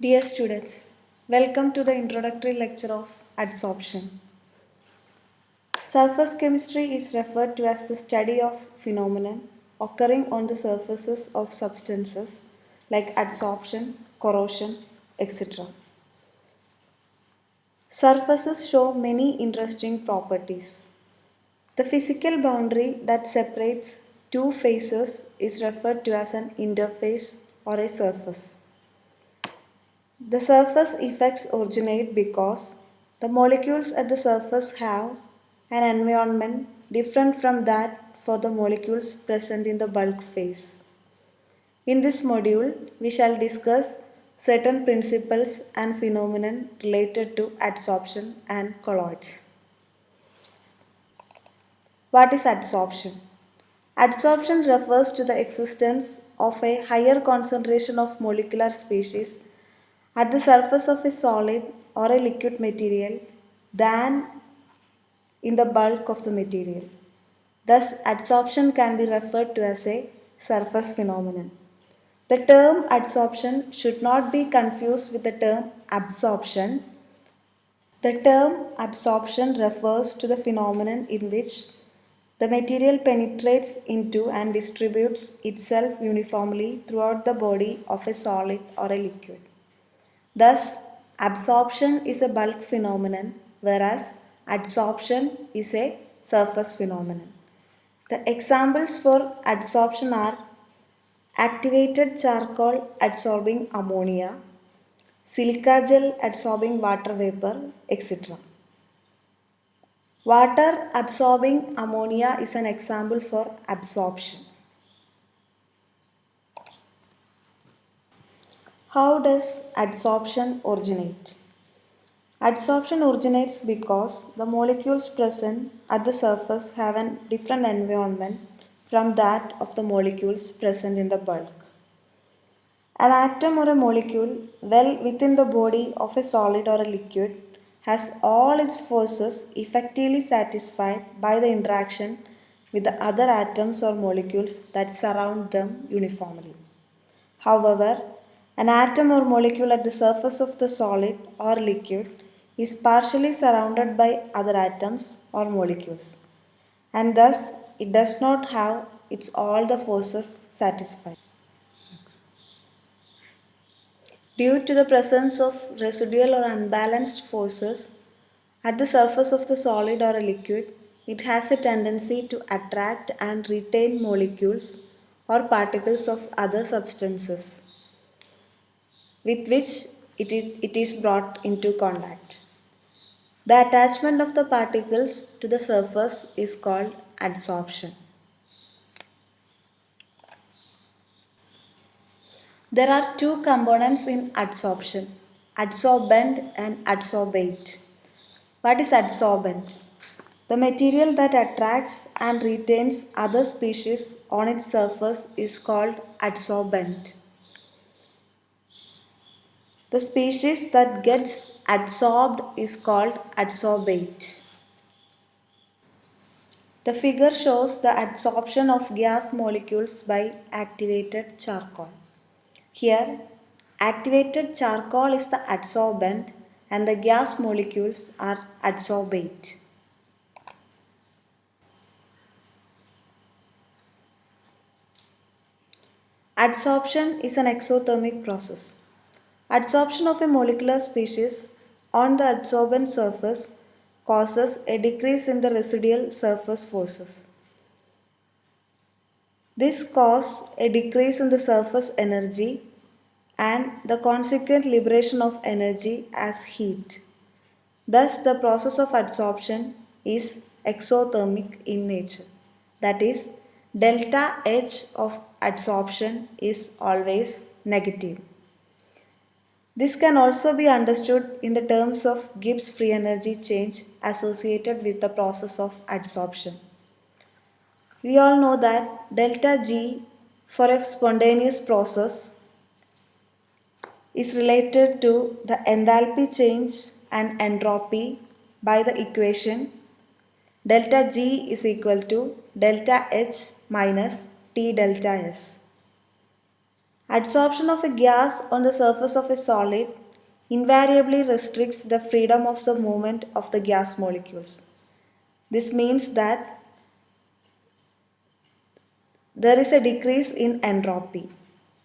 Dear students, welcome to the introductory lecture of adsorption. Surface chemistry is referred to as the study of phenomena occurring on the surfaces of substances like adsorption, corrosion, etc. Surfaces show many interesting properties. The physical boundary that separates two faces is referred to as an interface or a surface. The surface effects originate because the molecules at the surface have an environment different from that for the molecules present in the bulk phase. In this module, we shall discuss certain principles and phenomena related to adsorption and colloids. What is adsorption? Adsorption refers to the existence of a higher concentration of molecular species at the surface of a solid or a liquid material than in the bulk of the material. Thus, adsorption can be referred to as a surface phenomenon. The term adsorption should not be confused with the term absorption. The term absorption refers to the phenomenon in which the material penetrates into and distributes itself uniformly throughout the body of a solid or a liquid. Thus, absorption is a bulk phenomenon, whereas adsorption is a surface phenomenon. The examples for adsorption are activated charcoal adsorbing ammonia, silica gel adsorbing water vapor, etc. Water absorbing ammonia is an example for absorption. How does adsorption originate? Adsorption originates because the molecules present at the surface have a different environment from that of the molecules present in the bulk. An atom or a molecule well within the body of a solid or a liquid has all its forces effectively satisfied by the interaction with the other atoms or molecules that surround them uniformly. However, an atom or molecule at the surface of the solid or liquid is partially surrounded by other atoms or molecules, and thus it does not have its all the forces satisfied. Due to the presence of residual or unbalanced forces at the surface of the solid or a liquid, it has a tendency to attract and retain molecules or particles of other substances with which it is brought into contact. The attachment of the particles to the surface is called adsorption. There are two components in adsorption, adsorbent and adsorbate. What is adsorbent? The material that attracts and retains other species on its surface is called adsorbent. The species that gets adsorbed is called adsorbate. The figure shows the adsorption of gas molecules by activated charcoal. Here, activated charcoal is the adsorbent and the gas molecules are adsorbate. Adsorption is an exothermic process. Adsorption of a molecular species on the adsorbent surface causes a decrease in the residual surface forces. This causes a decrease in the surface energy and the consequent liberation of energy as heat. Thus, the process of adsorption is exothermic in nature. That is, delta H of adsorption is always negative. This can also be understood in the terms of Gibbs free energy change associated with the process of adsorption. We all know that delta G for a spontaneous process is related to the enthalpy change and entropy by the equation delta G is equal to delta H minus T delta S. Adsorption of a gas on the surface of a solid invariably restricts the freedom of the movement of the gas molecules. This means that there is a decrease in entropy.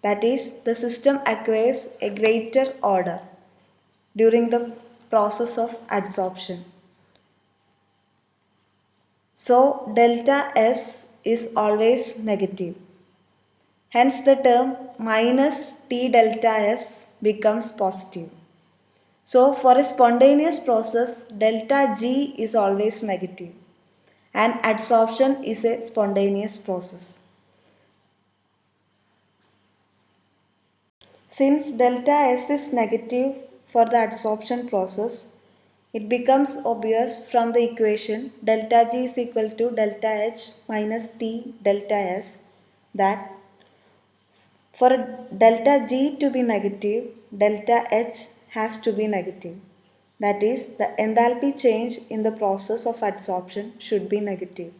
That is, the system acquires a greater order during the process of adsorption. So, delta S is always negative. Hence, the term minus T delta S becomes positive. So, for a spontaneous process, delta G is always negative, and adsorption is a spontaneous process. Since delta S is negative for the adsorption process, it becomes obvious from the equation delta G is equal to delta H minus T delta S that for delta G to be negative, delta H has to be negative. That is, the enthalpy change in the process of adsorption should be negative.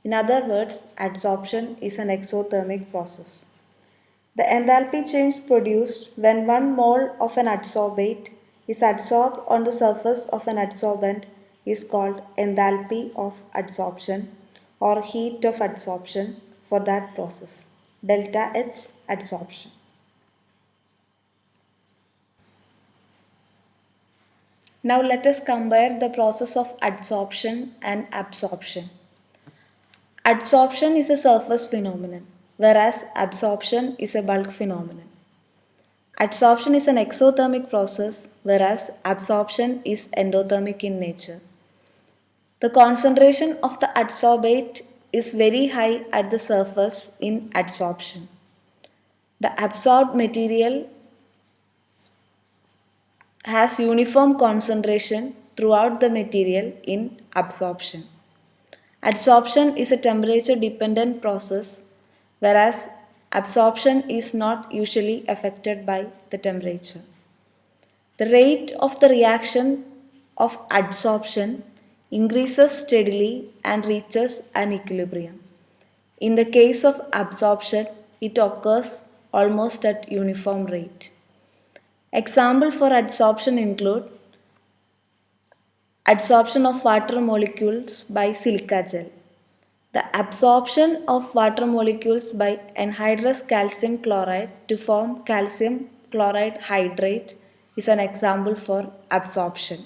In other words, adsorption is an exothermic process. The enthalpy change produced when 1 mole of an adsorbate is adsorbed on the surface of an adsorbent is called enthalpy of adsorption or heat of adsorption for that process. Delta H adsorption. Now let us compare the process of adsorption and absorption. Adsorption is a surface phenomenon, whereas absorption is a bulk phenomenon. Adsorption is an exothermic process, whereas absorption is endothermic in nature. The concentration of the adsorbate is very high at the surface in adsorption. The absorbed material has uniform concentration throughout the material in absorption. Adsorption is a temperature dependent process, whereas absorption is not usually affected by the temperature. The rate of the reaction of adsorption increases steadily and reaches an equilibrium. In the case of absorption, it occurs almost at uniform rate. Examples for adsorption include adsorption of water molecules by silica gel. The absorption of water molecules by anhydrous calcium chloride to form calcium chloride hydrate is an example for absorption.